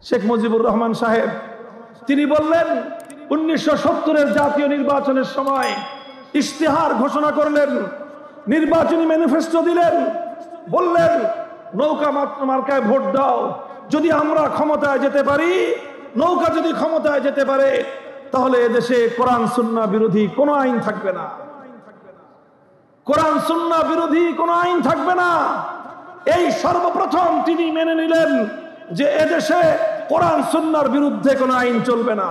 শেখ মুজিবুর রহমান সাহেব তিনি বললেন 1970-এর জাতীয় নির্বাচনের সময় ইশতেহার ঘোষণা করলেন, নির্বাচনী ম্যানিফেস্টো দিলেন, বললেন নৌকা মার্কায় ভোট দাও, যদি আমরা ক্ষমতায় যেতে পারি, নৌকা যদি ক্ষমতায় যেতে পারে তাহলে এদেশে কোরআন সুন্নাহ বিরোধী কোনো আইন থাকবে না, কোরআন সুন্নাহ বিরোধী কোনো আইন থাকবে না। এই সর্বপ্রথম তিনি মেনে নিলেন যে এদেশে কোরআন সুন্নাহর বিরুদ্ধে কোনো আইন চলবে না।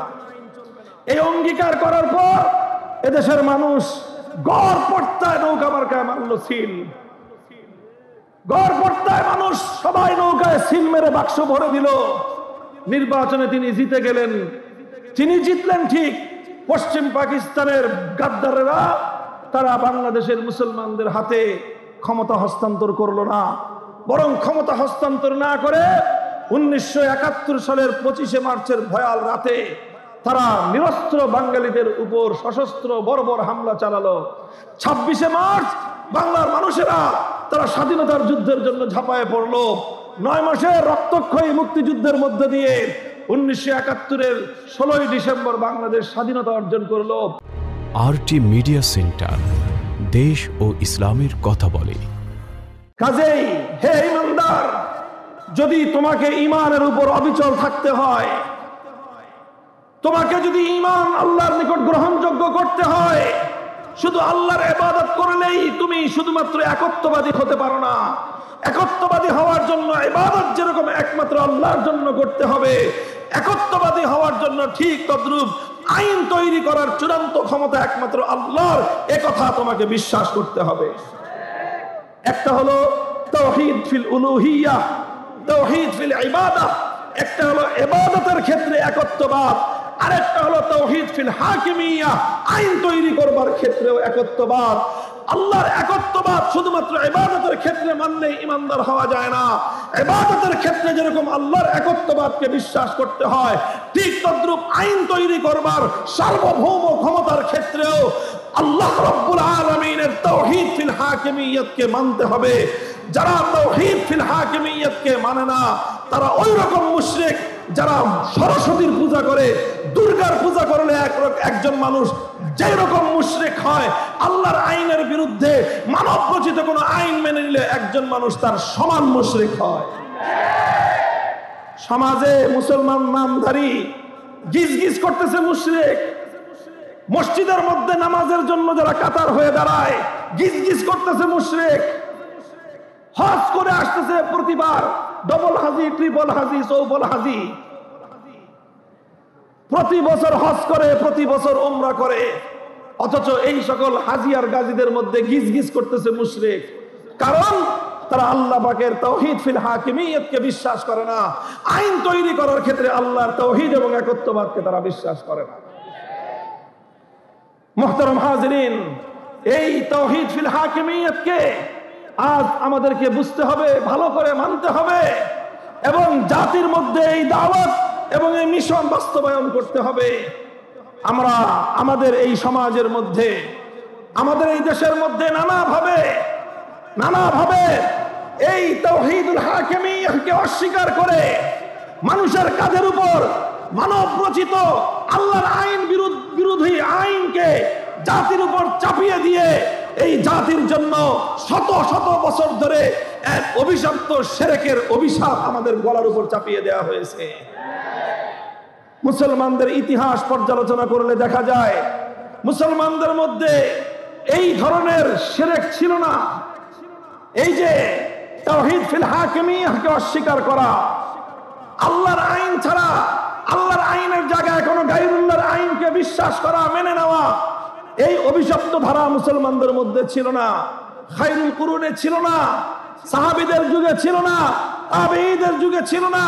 এই অঙ্গীকার করার পর এদেশের মানুষ গড়পড়তায় নৌকা মার্কায় মারল সিল, গড়পড়তায় মানুষ সবাই নৌকায় সিল মেরে বাক্স ভরে দিল। নির্বাচনে তিনি জিতে গেলেন। তিনি জিতলেন ঠিক, পশ্চিম পাকিস্তানের গাদ্দারেরা তারা বাংলাদেশের মুসলমানদের হাতে ক্ষমতা হস্তান্তর করলো না, বরং ক্ষমতা হস্তান্তর না করে 1971 সালের 25শে মার্চের ভয়াল রাতে তারা নিরস্ত্র বাঙালিদের উপর সশস্ত্র বর্বর হামলা চালালো। 26শে মার্চ বাংলার মানুষেরা তারা স্বাধীনতার যুদ্ধের জন্য ঝাঁপায়ে পড়লো। 9 মাসের রক্তক্ষয়ী মুক্তিযুদ্ধের মধ্য দিয়ে 1971-এর 16ই ডিসেম্বর বাংলাদেশ স্বাধীনতা অর্জন করলো। আরটি মিডিয়া সেন্টার, দেশ ও ইসলামের কথা বলে। কাজেই হে ঈমানদার, যদি তোমাকে ঈমানের উপর অবিচল থাকতে হয়, তোমাকে যদি ঈমান আল্লাহর নিকট গ্রহণযোগ্য করতে হয়, শুধু আল্লাহর ইবাদত করলেই তুমি শুধুমাত্র একত্ববাদী হতে পারো না। একত্ববাদী হওয়ার জন্য ইবাদত যেরকম একমাত্র আল্লাহর জন্য করতে হবে, একত্ববাদী হওয়ার জন্য ঠিক তদ্রূপ আইন তৈরি করার চূড়ান্ত ক্ষমতা একমাত্র আল্লাহর, একথা তোমাকে বিশ্বাস করতে হবে। একটা হলো তাওহীদ ফিল উলুহিয়্যাহ, তাওহীদ ফিল ইবাদাহ। একটা হলো ইবাদতের ক্ষেত্রে একত্ববাদ, আরেকটা হলো তাওহীদ ফিল হাকিমিয়্যাহ, আইন তৈরি করবার ক্ষেত্রেও একত্ববাদ। আল্লাহর একত্ববাদ শুধুমাত্র ইবাদতের ক্ষেত্রে মানলে ঈমানদার হওয়া যায় না। ইবাদতের ক্ষেত্রে যেরকম আল্লাহর একত্ববাদকে বিশ্বাস করতে হয়, ঠিক তদ্রূপ আইন তৈরি করবার সার্বভৌম ক্ষমতার ক্ষেত্রেও আল্লাহ রাব্বুল আলামিনের তাওহীদ ফিল হাকিমিয়্যাতকে মানতে হবে। যারা তাওহীদ ফিল হাকিমিয়্যাতকে মানে না তারা ওই রকম মুশরিক যারা সরস্বতীর পূজা করে, দুর্গার পূজা করলে একজন মানুষ যেই রকম মুশরিক হয়, আল্লাহর আইনের বিরুদ্ধে মানব রচিত কোনো আইন মেনে নিলে একজন মানুষ তার সমান মুশরিক হয়। সমাজে মুসলমান নামধারী গিজগিজ করতেছে মুশরিক, মসজিদের মধ্যে নামাজের জন্য যারা কাতার হয়ে দাঁড়ায় গিজগিজ করতেছে মুশরিক, হজ করে আসতেছে প্রতিবার ডবল হাজি, ট্রিপল হাজি, চৌবল হাজি, প্রতি বছর হজ করে, প্রতি বছর উমরা করে, অথচ এই সকল হাজি আর গাজীদের মধ্যে গিজগিজ করতেছে মুশরিক। কারণ তারা আল্লাহ পাকের তাওহীদ ফিল হাকিমিয়্যাতকে বিশ্বাস করে না, আইন তৈরি করার ক্ষেত্রে আল্লাহর তাওহীদ এবং একত্ববাদকে তারা বিশ্বাস করে না। মুহতারাম হাজিরিন, এই তাওহীদ ফিল হাকিমিয়্যাতকে আজ আমাদেরকে বুঝতে হবে, ভালো করে মানতে হবে এবং জাতির মধ্যে এই দাওয়াত এবং এই মিশন বাস্তবায়ন করতে হবে। আমরা আমাদের এই সমাজের মধ্যে, আমাদের এই দেশের মধ্যে নানাভাবে এই তাওহীদুল হাকিমিয়্যাহকে অস্বীকার করে মানুষের কাঁধের উপর মানব রচিত আল্লাহর আইন বিরোধী আইনকে জাতির উপর চাপিয়ে দিয়ে এই জাতির জন্য শত শত বছর ধরে এক অভিশপ্ত শিরকের অভিশাপ আমাদের গলার উপর চাপিয়ে দেওয়া হয়েছে। মুসলমানদের ইতিহাস পর্যালোচনা করলে দেখা যায় মুসলমানদের মধ্যে এই ধরনের শিরক ছিল না। এই যে তাওহীদ ফিল হাকিমিয়্যাহকে অস্বীকার করা, আল্লাহর আইন ছাড়া, আল্লাহর আইনের জায়গায় কোনো গায়রুল্লাহর আইনকে বিশ্বাস করা, মেনে নেওয়া, এই অভিশপ্ত ধারা মুসলমানদের মধ্যে ছিল না। খায়রুল কুরুনে ছিল না, সাহাবীদের যুগে ছিল না, তাবেঈদের যুগে ছিল না,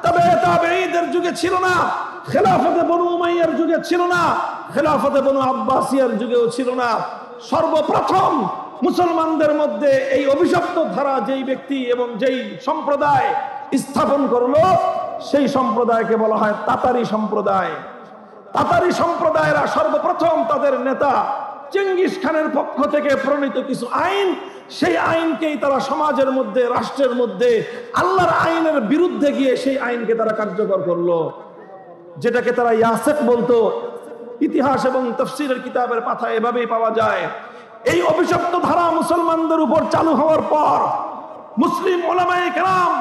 তাবেঈদের যুগে ছিল না, খেলাফতে বনু উমাইয়ার যুগে ছিল না, খেলাফতে বনু আব্বাসিয়ার যুগেও ছিল না। সর্বপ্রথম মুসলমানদের মধ্যে এই অভিশপ্ত ধারা যেই ব্যক্তি এবং যেই সম্প্রদায় স্থাপন করলো, সেই সম্প্রদায়কে বলা হয় তাতারি সম্প্রদায়। তাতারি সম্প্রদায়েরা সর্বপ্রথম তাদের নেতা চেঙ্গিস খানের পক্ষ থেকে প্রণীত কিছু আইন সেই আইনকেই তারা সমাজের মধ্যে, রাষ্ট্রের মধ্যে আল্লাহর আইনের বিরুদ্ধে গিয়ে সেই আইনকে তারা কার্যকর করলো, যেটাকে তারা ইয়াসেক বলতো। ইতিহাস এবং তাফসীরের কিতাবের পাতায় এভাবেই পাওয়া যায়। এই অভিশপ্ত ধারা মুসলমানদের উপর চালু হওয়ার পর মুসলিম উলামায়ে কেরাম,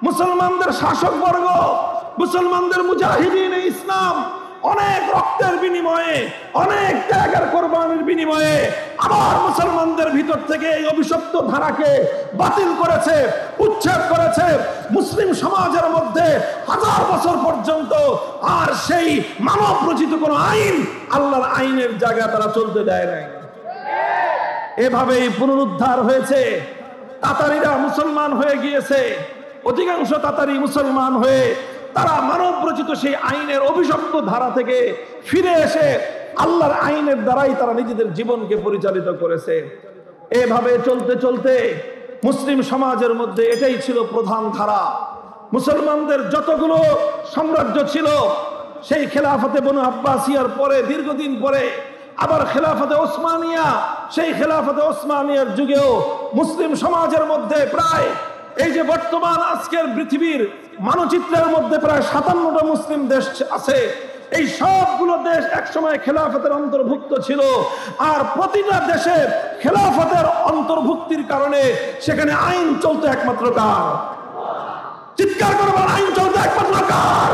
মুসলমানদের শাসকবর্গ, মুসলমানদের মুজাহিদিন ইসলাম অনেক রক্তের বিনিময়ে, অনেক ত্যাগের কোরবানির বিনিময়ে আবার মুসলমানদের ভিতর থেকে এই অভিশপ্ত ধারাকে বাতিল করেছে, উচ্ছেদ করেছে। মুসলিম সমাজের মধ্যে 1000 বছর পর্যন্ত আর সেই মানব রচিত কোন আইন আল্লাহর আইনের জায়গায় তারা চলতে দেয় নাই। এভাবেই পুনরুদ্ধার হয়েছে। তাতারিরা মুসলমান হয়ে গিয়েছে, অধিকাংশ তাতারি মুসলমান হয়ে তারা মানব রচিত সেই আইনের অভিশপ্ত ধারা থেকে ফিরে এসে আল্লাহর আইনের দ্বারাই তারা নিজেদের জীবনকে পরিচালিত করেছে। এভাবে চলতে চলতে মুসলিম সমাজের মধ্যে এটাই ছিল প্রধান ধারা। মুসলমানদের যতগুলো সাম্রাজ্য ছিল, সেই খেলাফতে বনু আব্বাসিয়ার পরে দীর্ঘদিন পরে আবার খেলাফতে ওসমানিয়া, সেই খেলাফতে ওসমানিয়ার যুগেও মুসলিম সমাজের মধ্যে প্রায় এই যে বর্তমান আজকের পৃথিবীর মানচিত্রের মধ্যে প্রায় 57টা মুসলিম দেশ আছে। এই সবগুলো দেশ একসময় খেলাফতের অন্তর্ভুক্ত ছিল, আর প্রতিটা দেশে খেলাফতের অন্তর্ভুক্তির কারণে সেখানে আইন চলতো একমাত্র কার? চিৎকার করবার, আইন চলতো একমাত্র কার?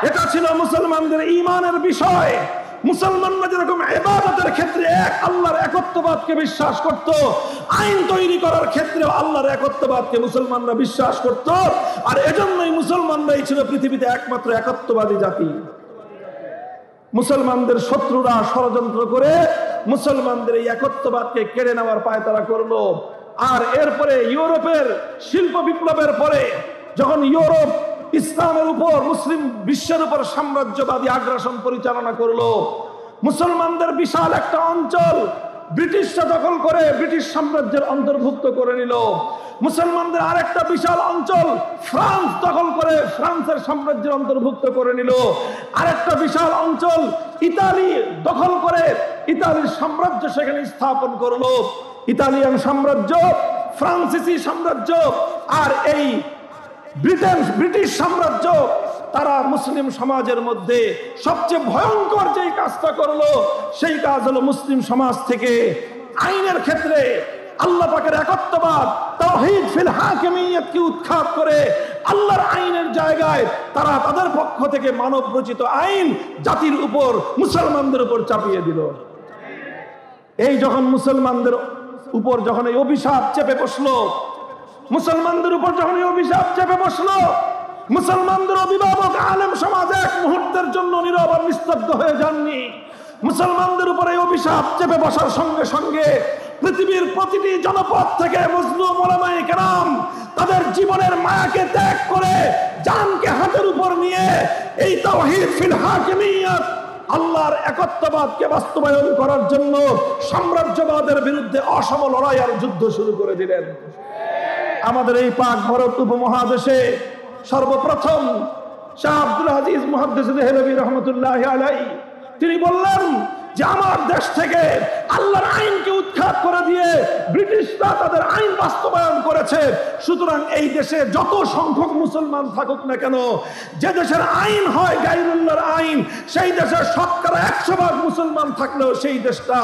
এটা ছিল মুসলমানদের ঈমানের বিষয়। মুসলমানরা যেরকম ইবাদতের ক্ষেত্রে এক আল্লাহর একত্ববাদকে বিশ্বাস করত, আইন তৈরি করার ক্ষেত্রে আল্লাহর একত্ববাদকে মুসলমানরা বিশ্বাস করত। আর এজন্যই মুসলমানরাই ছিল পৃথিবীতে একমাত্র একত্ববাদী জাতি। মুসলমানদের শত্রুরা ষড়যন্ত্র করে মুসলমানদের এই একত্ববাদকে কেড়ে নেওয়ার পায়তারা করলো। আর এরপরে ইউরোপের শিল্প বিপ্লবের পরে যখন ইউরোপ ইসলামের উপর, মুসলিম বিশ্বের উপর সাম্রাজ্যবাদী আগ্রাসন পরিচালনা করলো, মুসলমানদের বিশাল একটা অঞ্চল ব্রিটিশরা দখল করে ব্রিটিশ সাম্রাজ্যের অন্তর্ভুক্ত করে নিল। মুসলমানদের আরেকটা বিশাল অঞ্চল ফ্রান্স দখল করে ফ্রান্সের সাম্রাজ্যের অন্তর্ভুক্ত করে নিল। আরেকটা বিশাল অঞ্চল ইতালি দখল করে ইতালির সাম্রাজ্য সেখানে স্থাপন করলো। ইতালিয়ান সাম্রাজ্য, ফ্রান্সিসি সাম্রাজ্য আর এই ব্রিটিশ সাম্রাজ্য, তারা মুসলিম সমাজের মধ্যে সবচেয়ে ভয়ঙ্কর যেই কাজটা করলো সেই কাজ হলো মুসলিম সমাজ থেকে আইনের ক্ষেত্রে আল্লাহ পাকের একত্ববাদ, তাওহীদ ফিল হাকিমিয়্যতকে উৎখাত করে আল্লাহর আইনের জায়গায় তারা তাদের পক্ষ থেকে মানব রচিত আইন জাতির উপর, মুসলমানদের উপর চাপিয়ে দিল। এই যখন মুসলমানদের উপর যখন এই অভিশাপ চেপে বসলো, মুসলমানদের উপর যখন এই অভিশাপ চেপে বসলো, মুসলমানদের অভিভাবক আলেম সমাজ এক মুহূর্তের জন্য নীরব আর নিস্তব্ধ হয়ে যাননি। মুসলমানদের উপর এই অভিশাপ চেপে বসার সঙ্গে সঙ্গে পৃথিবীর প্রতিটি জনপদ থেকে মজলুম উলামায়ে কেরাম তাদের জীবনের মায়াকে ত্যাগ করে জানকে হাতের উপর নিয়ে এই তাওহীদ ফিল হাকিমিয়্যত, আল্লাহর একত্ববাদকে বাস্তবায়ন করার জন্য সাম্রাজ্যবাদের বিরুদ্ধে অসম লড়াই আর যুদ্ধ শুরু করে দিলেন। আমাদের এই পাক ভারত উপমহাদেশে সর্বপ্রথম শাহ আব্দুল আজিজ মুহাদ্দিস দেহলভী রহমতুল্লাহি আলাইহি তিনি বললেন যে আমার দেশ থেকে আল্লাহর আইনকে উৎখাত করে দিয়ে ব্রিটিশরা তাদের আইন বাস্তবায়ন করেছে, সুতরাং এই দেশে যত সংখ্যক মুসলমান থাকুক না কেন, যে দেশের আইন হয় গায়রুল্লাহর আইন, সেই দেশের শতকরা 100% মুসলমান থাকলেও সেই দেশটা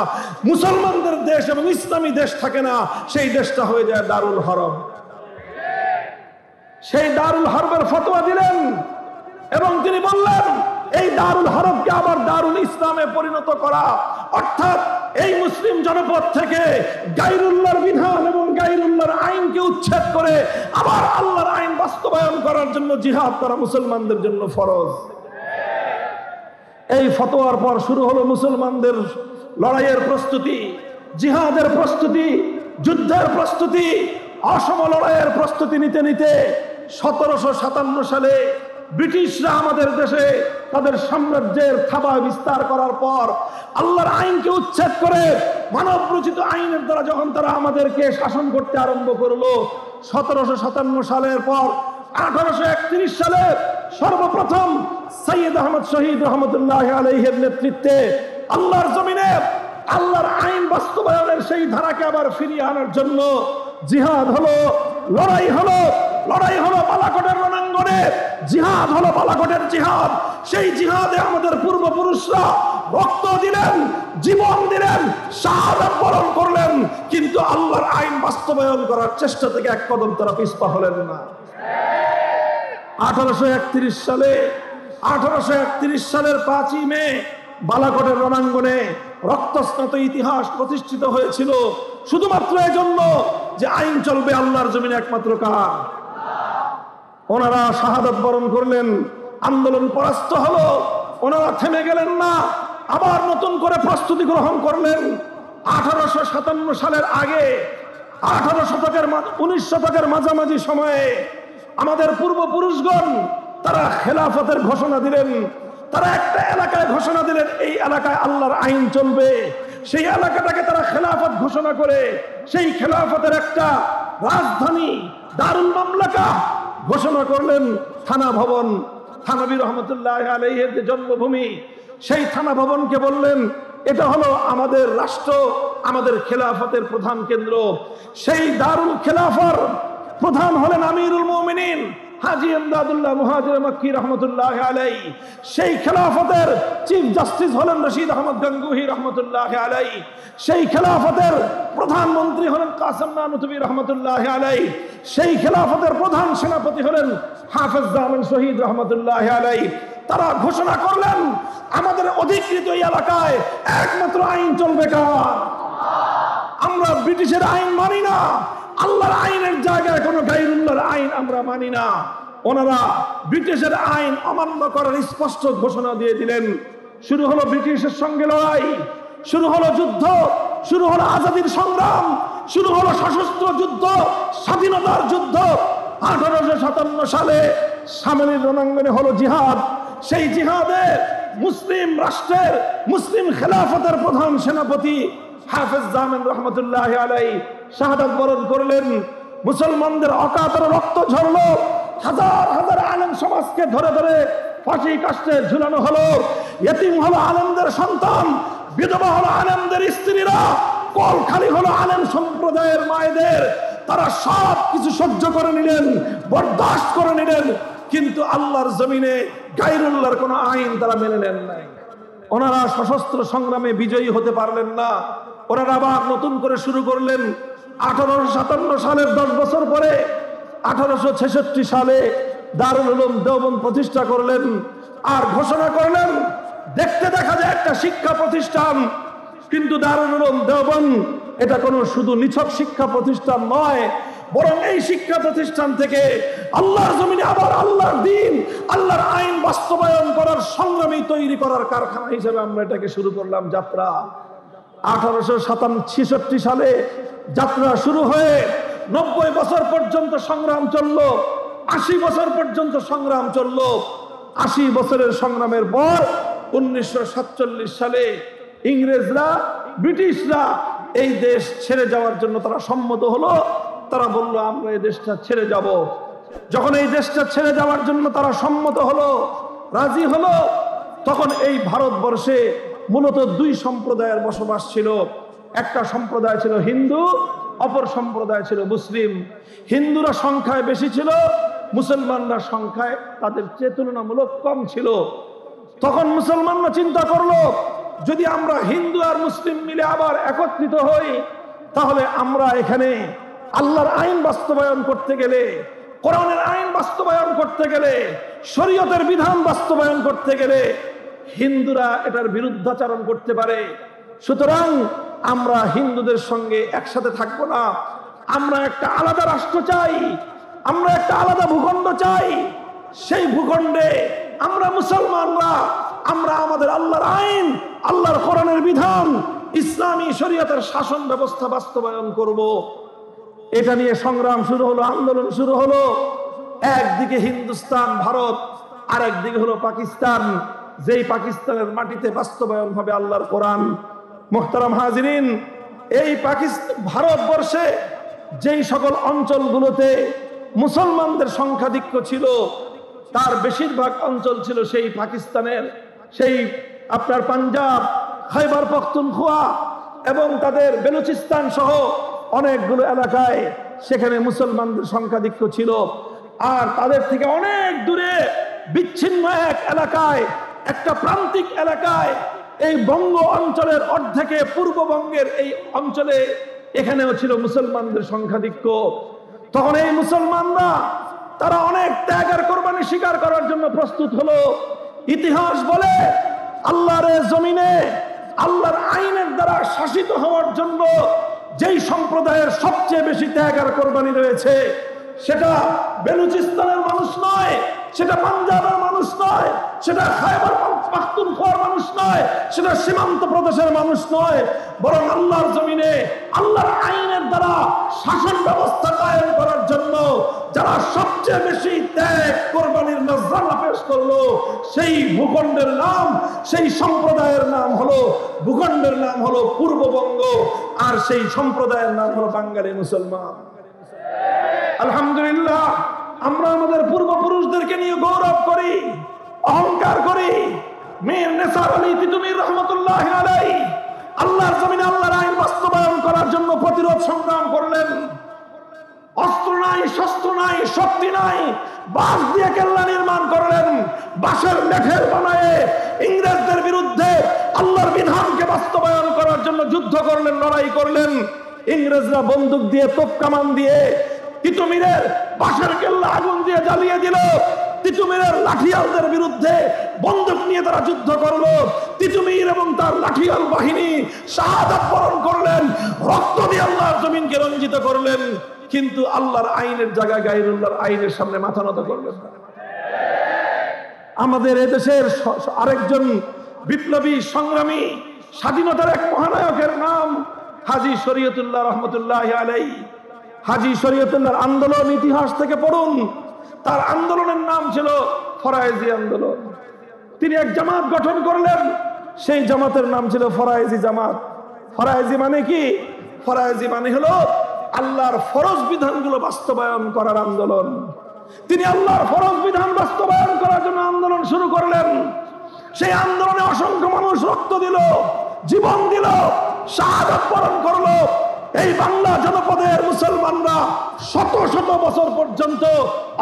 মুসলমানদের দেশ এবং ইসলামী দেশ থাকে না, সেই দেশটা হয়ে যায় দারুল হরব। সেই দারুল হরবের ফতোয়া দিলেন এবং তিনি বললেন এই দারুল হরবকে আবার দারুল ইসলামে পরিণত করা, অর্থাৎ এই মুসলিম জনপদ থেকে গায়রুল্লাহর বিধান এবং গায়রুল্লাহর আইনকে উচ্ছেদ করে আবার আল্লাহর আইন বাস্তবায়ন করার জন্য জিহাদ করা মুসলমানদের জন্য ফরজ। এই ফতোয়ার পর শুরু হলো মুসলমানদের লড়াইয়ের প্রস্তুতি, জিহাদের প্রস্তুতি, যুদ্ধের প্রস্তুতি। অসম লড়াইয়ের প্রস্তুতি নিতে নিতে 1757 সালে ব্রিটিশরা আমাদের দেশে তাদের সাম্রাজ্যের থাবা বিস্তার করার পর আল্লাহর আইনকে উচ্ছেদ করে মানব রচিত আইনের দ্বারা যখন তারা আমাদেরকে শাসন করতে আরম্ভ করলো, 1757 সালের পর 1831 সালে সর্বপ্রথম সৈয়দ আহমদ শহীদ রহমতুল্লাহি আলাইহির নেতৃত্বে আল্লাহর জমিনে আল্লাহর আইন বাস্তবায়নের সেই ধারাকে আবার ফিরিয়ে আনার জন্য জিহাদ হলো, লড়াই হলো। লড়াই হলো বালাকোটের রণাঙ্গনে, জিহাদ হলো বালাকোটের জিহাদ। সেই জিহাদে আমাদের পূর্বপুরুষরা রক্ত দিলেন, জীবন দিলেন, শাহাদাত বরণ করলেন, কিন্তু আল্লাহর আইন বাস্তবায়ন করার চেষ্টা থেকে এক কদম তারা পিছপা হলেন না। 1831 সালের 5ই মে বালাকোটের রণাঙ্গনে রক্তস্নাত ইতিহাস প্রতিষ্ঠিত হয়েছিল শুধুমাত্র এজন্য যে আইন চলবে আল্লাহর জমিনে একমাত্র কার। ওনারা শাহাদাত বরণ করলেন, আন্দোলন পরাস্ত হলো, ওনারা থেমে গেলেন না, আবার নতুন করে প্রস্তুতি গ্রহণ করলেন। 1857 সালের আগে 19 শতকের মাঝামাঝি সময়ে আমাদের পূর্বপুরুষগণ তারা খেলাফতের ঘোষণা দিলেন। তারা একটা এলাকায় ঘোষণা দিলেন, এই এলাকায় আল্লাহর আইন চলবে। সেই এলাকাটাকে তারা খেলাফত ঘোষণা করে সেই খেলাফতের একটা রাজধানী দারুল মামলাকা ঘোষণা করলেন। থানা ভবন, থানবী রহমতুল্লাহ আলাইহির যে জন্মভূমি, সেই থানা ভবনকে বললেন এটা হলো আমাদের রাষ্ট্র, আমাদের খেলাফতের প্রধান কেন্দ্র। সেই দারুল খেলাফার প্রধান হলেন আমিরুল মুমিনিন হাজী ইমদাদুল্লাহ মুহাজির মক্কি রহমতুল্লাহ আলাইহি। সেই খেলাফতের চিফ জাস্টিস হলেন রশিদ আহমদ গঙ্গুহি রহমতুল্লাহ আলাইহি। সেই খেলাফতের প্রধানমন্ত্রী হলেন কাসেম নানুতুবি রহমতুল্লাহ আলাইহি। সেই খেলাফতের প্রধান সেনাপতি হলেন হাফেজ জামান শহীদ রহমতুল্লাহ আলাইহি। তারা ঘোষণা করলেন আমাদের অধিকৃত এই এলাকায় একমাত্র আইন চলবে কার? আমরা ব্রিটিশের আইন মানি না, আল্লাহর আইনের জায়গায় কোনো গায়রুল্লাহর আইন আমরা মানি না। ওনারা ব্রিটিশের আইন অমান্য করার স্পষ্ট ঘোষণা দিয়ে দিলেন। শুরু হলো ব্রিটিশের সঙ্গে লড়াই, শুরু হলো যুদ্ধ, শুরু হলো আজাদির সংগ্রাম, শুরু হলো সশস্ত্র যুদ্ধ, স্বাধীনতার যুদ্ধ। 1857 সালে সামনের রণাঙ্গনে হলো জিহাদ। সেই জিহাদে মুসলিম রাষ্ট্রের, মুসলিম খেলাফতের প্রধান সেনাপতি হাফেজ জামান রহমতুল্লাহ আলাইহি শাহাদাত বরণ করলেন। মুসলমানদের অকাতরে রক্ত ঝরলো, হাজার হাজার আলেম সমাজকে ধরে ধরে ফাঁসি কাস্টে ঝুলানো হলো। ইতিম হলো আলেমদের সন্তান, বিধবা হলো আলেমদের স্ত্রীরা, কল খালি হলো আলেম সম্প্রদায়ের মায়েদের। তারা সব কিছু সহ্য করে নিলেন, বরদাস্ত করে নিলেন, কিন্তু আল্লাহর জমিনে গায়রুল্লাহর কোনো আইন তারা মেনে নেন নাই। ওনারা সশস্ত্র সংগ্রামে বিজয়ী হতে পারলেন না। ওনারা আবার নতুন করে শুরু করলেন। 1857 সালের 10 বছর পরে 1866 সালে দারুল উলুম দেওবন্দ প্রতিষ্ঠা করলেন আর ঘোষণা করলেন দেখতে দেখা যায় একটা শিক্ষা প্রতিষ্ঠান, কিন্তু দারুল উলুম দেওবন্দ এটা কোনো শুধু নিছক শিক্ষা প্রতিষ্ঠান নয়, বরং এই শিক্ষা প্রতিষ্ঠান থেকে আল্লাহর জমিনে আবার আল্লাহর দ্বীন, আল্লাহর আইন বাস্তবায়ন করার সংগ্রামী তৈরি করার কারখানা হিসেবে আমরা এটাকে শুরু করলাম যাত্রা। 1866 সালে যাত্রা শুরু হয়ে 90 বছর পর্যন্ত সংগ্রাম চললো, 80 বছর পর্যন্ত সংগ্রাম চললো। 80 বছরের সংগ্রামের পর 1947 সালে ইংরেজরা, ব্রিটিশরা এই দেশ ছেড়ে যাওয়ার জন্য তারা সম্মত হলো। তারা বলল আমরা এই দেশটা ছেড়ে যাব। যখন এই দেশটা ছেড়ে যাওয়ার জন্য তারা সম্মত হলো, রাজি হলো, তখন এই ভারতবর্ষে মূলত 2 সম্প্রদায়ের বসবাস ছিল। একটা সম্প্রদায় ছিল হিন্দু, অপর সম্প্রদায় ছিল মুসলিম। হিন্দুরা সংখ্যায় বেশি ছিল, মুসলমানরা সংখ্যায় তাদের চেয়ে তুলনামূলক কম ছিল। তখন মুসলমানরা চিন্তা করলো যদি আমরা হিন্দু আর মুসলিম মিলে আবার একত্রিত হই, তাহলে আমরা এখানে আল্লাহর আইন বাস্তবায়ন করতে গেলে, কোরআনের আইন বাস্তবায়ন করতে গেলে, শরীয়তের বিধান বাস্তবায়ন করতে গেলে হিন্দুরা এটার বিরুদ্ধাচরণ করতে পারে। সুতরাং আমরা হিন্দুদের সঙ্গে একসাথে থাকবো না, আমরা একটা আলাদা রাষ্ট্র চাই, আমরা একটা আলাদা ভূখণ্ড চাই। সেই ভূখণ্ডে আমরা মুসলমানরা আমরা আমাদের আল্লাহর আইন, আল্লাহর কোরআনের বিধান, ইসলামী শরীয়তের শাসন ব্যবস্থা বাস্তবায়ন করব। এটা নিয়ে সংগ্রাম শুরু হলো, আন্দোলন শুরু হলো। একদিকে হিন্দুস্তান ভারত, আর একদিকে হলো পাকিস্তান, যেই পাকিস্তানের মাটিতে বাস্তবায়ন হবে আল্লাহর কোরআন। মুহতারাম হাজিরিন, এই পাকিস্তান ভারতবর্ষে যেই সকল অঞ্চলগুলোতে মুসলমানদের সংখ্যাধিক্য ছিল তার বেশিরভাগ অঞ্চল ছিল সেই পাকিস্তানের, সেই আপনার পাঞ্জাব, খাইবার পখতুনখোয়া, এবং তাদের বেলুচিস্তান সহ অনেকগুলো এলাকায় সেখানে মুসলমানদের সংখ্যাধিক্য ছিল। আর তাদের থেকে অনেক দূরে বিচ্ছিন্ন এক এলাকায়, একটা প্রান্তিক এলাকায়, এই বঙ্গ অঞ্চলের অর্ধেকে পূর্ববঙ্গের এই অঞ্চলে এখানেও ছিল মুসলমানদের সংখ্যাধিক্য। তখন এই মুসলমানরা তারা অনেক ত্যাগ আর কোরবানি স্বীকার করার জন্য প্রস্তুত হলো। ইতিহাস বলে আল্লাহর জমিনে আল্লাহর আইনের দ্বারা শাসিত হওয়ার জন্য যেই সম্প্রদায়ের সবচেয়ে বেশি ত্যাগ আর কোরবানি রয়েছে, সেটা বেলুচিস্তানের মানুষ নয়, সেটা পাঞ্জাবের মানুষ নয়, সেটা খায়বার পাখতুনখোয়ার মানুষ নয়, সেটা সীমান্ত প্রদেশের মানুষ নয়, বরং আল্লাহর জমিনে আল্লাহর আইনের দ্বারা শাসন ব্যবস্থা কায়েম করার জন্য যারা সবচেয়ে বেশি ত্যাগ কোরবানির নজরানা পেশ করলো, সেই ভূখণ্ডের নাম, সেই সম্প্রদায়ের নাম হলো, ভূখণ্ডের নাম হলো পূর্ববঙ্গ, আর সেই সম্প্রদায়ের নাম হলো বাঙালি মুসলমান। আলহামদুলিল্লাহ, আমরা আমাদের পূর্বপুরুষদেরকে নিয়ে গৌরব করি, অহংকার করি। মীর নেসার আলী তিতুমীর রহমতুল্লাহ আলাইহি আল্লাহর জমিনে আল্লাহর আইন বাস্তবায়ন করার জন্য প্রতিরোধ সংগ্রাম করলেন। অস্ত্র নাই, শস্ত্র নাই, শক্তি নাই, বাঁশ দিয়ে কেল্লা নির্মাণ করলেন, বাঁশের লেঠের বানায়ে ইংরেজদের বিরুদ্ধে আল্লাহর বিধানকে বাস্তবায়ন করার জন্য যুদ্ধ করলেন, লড়াই করলেন। ইংরেজরা বন্দুক দিয়ে, তোপ কামান দিয়ে তিতুমীরের বাঁশের কেল্লা আগুন দিয়ে জ্বালিয়ে দিল। তিতুমীরের লাঠিয়ালদের বিরুদ্ধে বন্দুক নিয়ে তারা যুদ্ধ করলো। তিতুমীর এবং তার লাঠিয়াল বাহিনী শাহাদাত বরণ করলেন, রক্ত দিয়ে আল্লাহর জমিনকে রঞ্জিত করলেন। কিন্তু আল্লাহর আইনের জায়গায় গায়রুল্লাহর আইনের সামনে মাথা নত করলেন না। আমাদের এদেশের আরেকজন বিপ্লবী সংগ্রামী, স্বাধীনতার এক মহানায়কের নাম হাজী শরীয়তুল্লাহ রহমতুল্লাহ আলাইহি। হাজী শরীয়তুল্লাহর আন্দোলন ইতিহাস থেকে পড়ুন। তার আন্দোলনের নাম ছিল ফরায়েজি আন্দোলন। তিনি এক জামাত গঠন করলেন, সেই জামাতের নাম ছিল ফরায়েজি জামাত। ফরায়েজি মানে কি? ফরায়েজি মানে হলো আল্লাহর ফরজ বিধানগুলো বাস্তবায়ন করার আন্দোলন। তিনি আল্লাহর ফরজ বিধান বাস্তবায়ন করার জন্য আন্দোলন শুরু করলেন। সেই আন্দোলনে অসংখ্য মানুষ রক্ত দিল, জীবন দিল, শাহাদাত বরণ করলো। এই বাংলা জনপদের মুসলমানরা শত শত বছর পর্যন্ত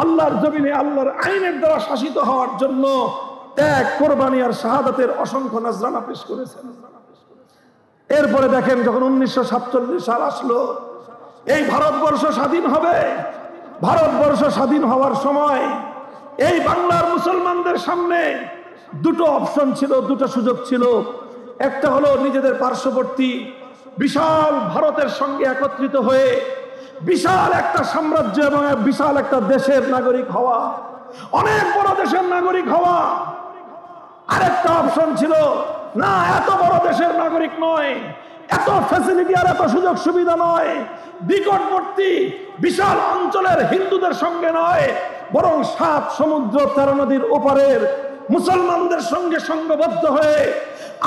আল্লাহর জমিনে আল্লাহর আইনের দ্বারা শাসিত হওয়ার জন্য ত্যাগ, কোরবানি আর শাহাদাতের অসংখ্য নজরানা পেশ করেছেন। এরপরে দেখেন, যখন 1947 সাল আসলো, এই ভারতবর্ষ স্বাধীন হবে। ভারতবর্ষ স্বাধীন হওয়ার সময় এই বাংলার মুসলমানদের সামনে দুটো অপশন ছিল, দুটো সুযোগ ছিল। একটা হলো নিজেদের পার্শ্ববর্তী বিশাল ভারতের সঙ্গে একত্রিত হয়ে বিশাল একটা সাম্রাজ্য এবং বিশাল একটা দেশের নাগরিক হওয়া, অনেক বড় দেশের নাগরিক হওয়া। আরেকটা অপশন ছিল, না, এত বড় দেশের নাগরিক নয়, এত ফ্যাসিলিটি আর এত সুযোগ সুবিধা নয়, নিকটবর্তী বিশাল অঞ্চলের হিন্দুদের সঙ্গে নয়, বরং 7 সমুদ্র 13 নদীর ওপারের মুসলমানদের সঙ্গে সংঘবদ্ধ হয়ে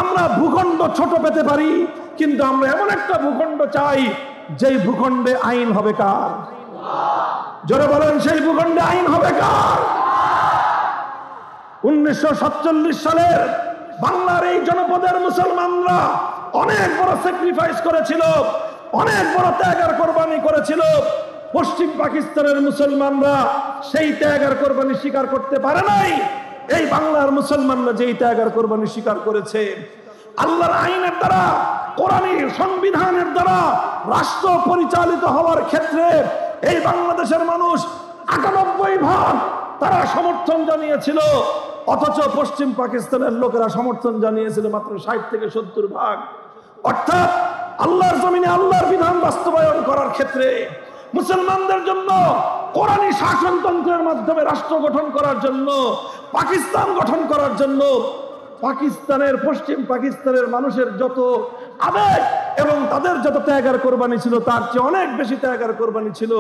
আমরা ভূখণ্ড ছোট পেতে পারি, কিন্তু আমরা এমন একটা ভূখণ্ড চাই যেই ভূখণ্ডে আইন হবে কার? জোরে বলেন, সেই ভূখণ্ডে আইন হবে কার? 1947 সালের বাংলার এই জনপদের মুসলমানরা অনেক বড় স্যাক্রিফাইস করেছিল, অনেক বড় ত্যাগ আর কোরবানি করেছিল। পশ্চিম পাকিস্তানের মুসলমানরা সেই ত্যাগ আর কোরবানি স্বীকার করতে পারে নাই। এই বাংলার মুসলমানরা যেই ত্যাগ আর কোরবানি স্বীকার করেছে, আল্লাহর আইনের দ্বারা, কোরআনের সংবিধানের দ্বারা রাষ্ট্র পরিচালিত হওয়ার ক্ষেত্রে এই বাংলাদেশের মানুষ 98% তারা সমর্থন জানিয়েছিল। অথচ পশ্চিম পাকিস্তানের লোকেরা সমর্থন জানিয়েছিল মাত্র 60 থেকে 70%। অর্থাৎ আল্লাহর জমিনে আল্লাহর বিধান বাস্তবায়ন করার ক্ষেত্রে মুসলমানদের জন্য কোরআনী শাসনতন্ত্রের মাধ্যমে রাষ্ট্র গঠন করার জন্য, পাকিস্তান গঠন করার জন্য পাকিস্তানের, পশ্চিম পাকিস্তানের মানুষের যত আবেগ এবং তাদের যত ত্যাগ আর কোরবানি ছিল, তার চেয়ে অনেক বেশি ত্যাগ আর কোরবানি ছিল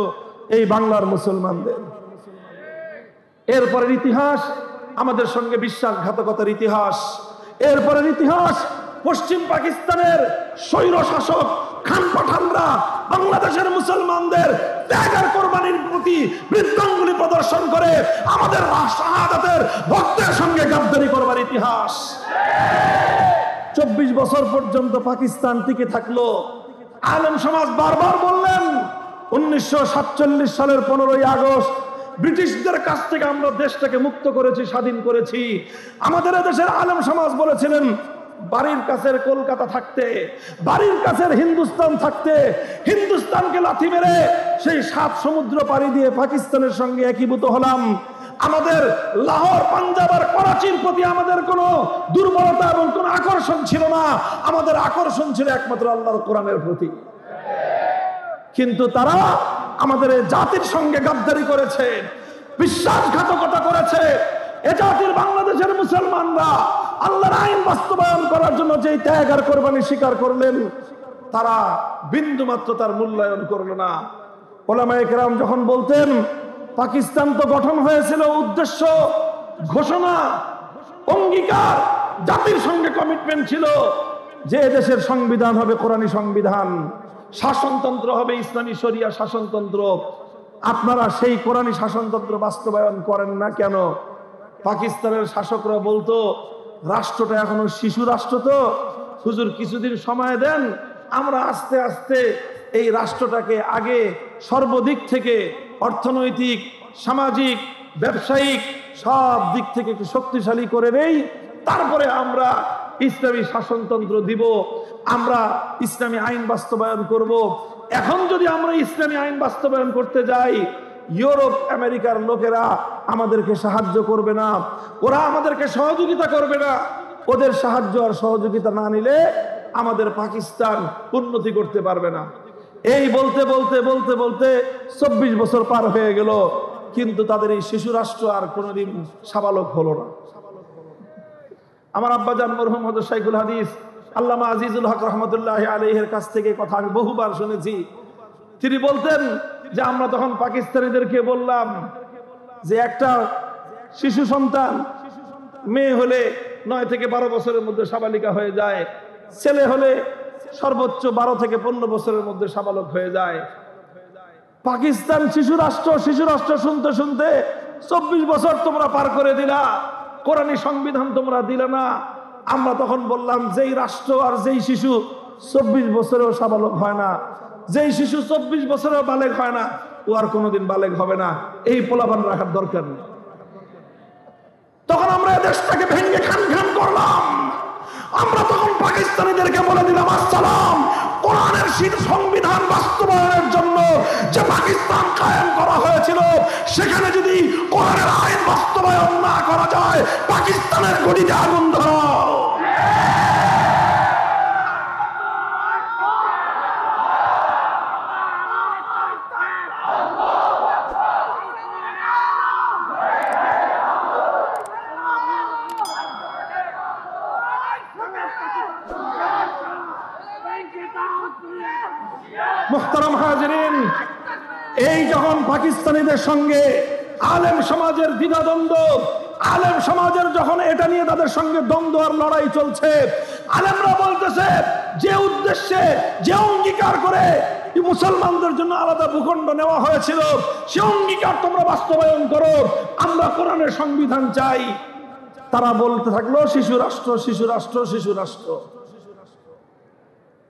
এই বাংলার মুসলমানদের। এরপরের ইতিহাস আমাদের সঙ্গে বিশ্বাসঘাতকতার ইতিহাস। এরপরের ইতিহাস পশ্চিম পাকিস্তানের স্বৈর শাসক খান পাঠানরা বাংলাদেশের মুসলমানদের ত্যাগ আর কোরবানির প্রতি বৃদ্ধাঙ্গুলি প্রদর্শন করে আমাদের শাহাদাতের ভক্তের সঙ্গে গাদ্দারি করবার ইতিহাস। 24 বছর পর্যন্ত পাকিস্তান টিকে থাকলো। আলেম সমাজ বারবার বললেন 1947 সালের 15ই আগস্ট ব্রিটিশদের কাছ থেকে আমরা দেশটাকে মুক্ত করেছি, স্বাধীন করেছি। আমাদের দেশের আলেম সমাজ বলেছিলেন বাড়ির কাছের কলকাতা থাকতে, বাড়ির কাছের হিন্দুস্তান থাকতে, হিন্দুস্তানকে লাথি মেরে সেই 7 সমুদ্র পাড়ি দিয়ে পাকিস্তানের সঙ্গে একীভূত হলাম। আমাদের লাহোর, পাঞ্জাব আর করাচির প্রতি আমাদের কোনো দুর্বলতা এবং কোনো আকর্ষণ ছিল না, আমাদের আকর্ষণ ছিল একমাত্র আল্লাহর কোরআনের প্রতি। কিন্তু তারা আমাদের এই জাতির সঙ্গে গাদ্দারি করেছে, বিশ্বাসঘাতকতা করেছে। এ জাতির বাংলাদেশের মুসলমানরা আল্লাহর আইন বাস্তবায়ন করার জন্য যে ত্যাগ আর কোরবানি স্বীকার করলেন, তারা বিন্দুমাত্র তার মূল্যায়ন করলো না। ওলামায়ে কেরাম যখন বলতেন পাকিস্তান তো গঠন হয়েছিল উদ্দেশ্য, ঘোষণা, অঙ্গীকার, জাতির সঙ্গে কমিটমেন্ট ছিল যে দেশের সংবিধান হবে কোরআনী সংবিধান, শাসনতন্ত্র হবে ইসলামী শরিয়া শাসনতন্ত্র। আপনারা সেই কোরআনী শাসনতন্ত্র বাস্তবায়ন করেন না কেন? পাকিস্তানের শাসকরা বলতো রাষ্ট্রটা এখনো শিশু রাষ্ট্র, তো হুজুর কিছুদিন সময় দেন, আমরা আস্তে আস্তে এই রাষ্ট্রটাকে আগে সর্বদিক থেকে অর্থনৈতিক, সামাজিক, ব্যবসায়িক সব দিক থেকে একটু শক্তিশালী করে নেই, তারপরে আমরা ইসলামী শাসনতন্ত্র দিব, আমরা ইসলামী আইন বাস্তবায়ন করব। এখন যদি আমরা ইসলামী আইন বাস্তবায়ন করতে যাই, ইউরোপ আমেরিকার লোকেরা আমাদেরকে সাহায্য করবে না, ওরা আমাদেরকে সহযোগিতা করবে না। ওদের সাহায্য আর সহযোগিতা না নিলে আমাদের পাকিস্তান উন্নতি করতে পারবে না। এই বলতে বলতে বলতে বলতে 24 বছর পার হয়ে গেল, কিন্তু তাদের এই শিশু রাষ্ট্র আর কোনোদিন সাবালক হলো না। আমার আব্বাজান মরহুম হযরত শাইখুল হাদিস আল্লামা আজিজুল হক রহমতুল্লাহ আলাইহির কাছ থেকে কথা আমি বহুবার শুনেছি। তিনি বলতেন যে আমরা তখন পাকিস্তানিদেরকে বললাম যে একটা শিশু সন্তান মেয়ে হলে 9 থেকে 12 বছরের মধ্যে সাবালিকা হয়ে যায়, ছেলে হলে সর্বোচ্চ 12 থেকে 15 বছরের মধ্যে সাবালক হয়ে যায়। পাকিস্তান শিশু রাষ্ট্র শুনতে শুনতে 24 বছর তোমরা পার করে দিলা, কোরআনী সংবিধান তোমরা দিলে না। আমরা তখন বললাম যেই রাষ্ট্র আর যেই শিশু 24 বছরেও সাবালক হয় না, যেই শিশু 24 বছরেও বালেগ হয় না, ও আর কোনোদিন বালেগ হবে না, এই পোলাপান রাখার দরকার নেই। তখন আমরা দেশটাকে ভেঙে খান খান করলাম। আমরা তখন পাকিস্তানিদেরকে বলে দিলাম আসসালাম, কোরআনের সংবিধান বাস্তবায়নের জন্য যে পাকিস্তান কায়েম করা হয়েছিল, সেখানে যদি কোরআনের আইন বাস্তবায়ন না করা যায়, পাকিস্তানের গদিতে আগুন ধরাও। মুহতারাম হাজিরিন, এই যখন পাকিস্তানিদের সঙ্গে আলেম সমাজের দ্বিধাদ্বন্দ্ব, আলেম সমাজের যখন এটা নিয়ে তাদের সঙ্গে দ্বন্দ্ব আর লড়াই চলছে, আলেমরা বলতেছে যে উদ্দেশ্যে, যে অঙ্গীকার করে মুসলমানদের জন্য আলাদা ভূখণ্ড নেওয়া হয়েছিল, সে অঙ্গীকার তোমরা বাস্তবায়ন করো, আমরা কোরআনের সংবিধান চাই। তারা বলতে থাকলো শিশু রাষ্ট্র, শিশু রাষ্ট্র, শিশু রাষ্ট্র।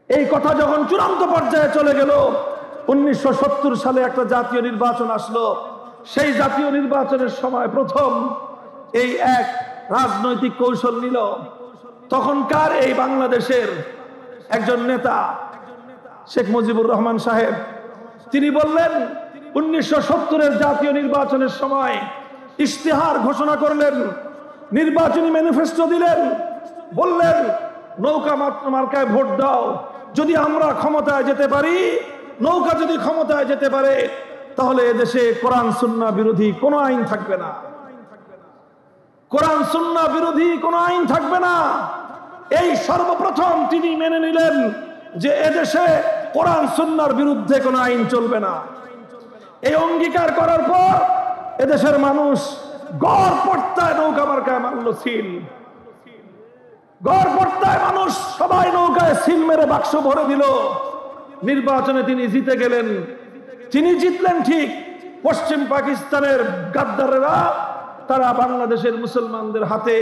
এই কথা যখন চূড়ান্ত পর্যায়ে চলে গেল, 1970 সালে একটা জাতীয় নির্বাচন আসলো। সেই জাতীয় নির্বাচনের সময় প্রথম এই এক রাজনৈতিক কৌশল নিল তখনকার এই বাংলাদেশের একজন নেতা শেখ মুজিবুর রহমান সাহেব। তিনি বললেন 1970-এর জাতীয় নির্বাচনের সময় ইশতেহার ঘোষণা করলেন, নির্বাচনী ম্যানিফেস্টো দিলেন, বললেন নৌকা মার্কায় ভোট দাও, যদি আমরা ক্ষমতায় যেতে পারি, নৌকা যদি ক্ষমতায় যেতে পারে, তাহলে এদেশে কোরআন সুন্নাহ বিরোধী কোনো আইন থাকবে না, কোরআন সুন্নাহ বিরোধী কোনো আইন থাকবে না। এই সর্বপ্রথম তিনি মেনে নিলেন যে এদেশে কোরআন সুন্নাহর বিরুদ্ধে কোনো আইন চলবে না। এই অঙ্গীকার করার পর এদেশের মানুষ গড় পড়তায় নৌকা মার্কায় মারল সিল, গড় পড়তায় মানুষ সবাই নৌকায় সিল মেরে বাক্স ভরে দিল। নির্বাচনে তিনি জিতে গেলেন। তিনি জিতলেন ঠিক, পশ্চিম পাকিস্তানের গাদ্দারেরা তারা বাংলাদেশের মুসলমানদের হাতে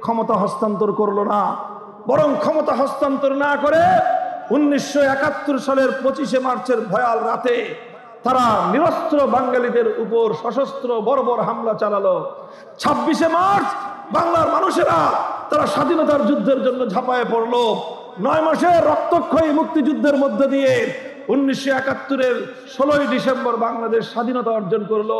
ক্ষমতা হস্তান্তর করলো না। বরং ক্ষমতা হস্তান্তর না করে 1971 সালের 25শে মার্চের ভয়াল রাতে তারা নিরস্ত্র বাঙালিদের উপর সশস্ত্র বর্বর হামলা চালালো। 26শে মার্চ বাংলার মানুষেরা তারা স্বাধীনতার যুদ্ধের জন্য ঝাঁপায়ে পড়লো। 9 মাসের রক্তক্ষয়ী মুক্তিযুদ্ধের মধ্য দিয়ে 1971-এর 16ই ডিসেম্বর বাংলাদেশ স্বাধীনতা অর্জন করলো।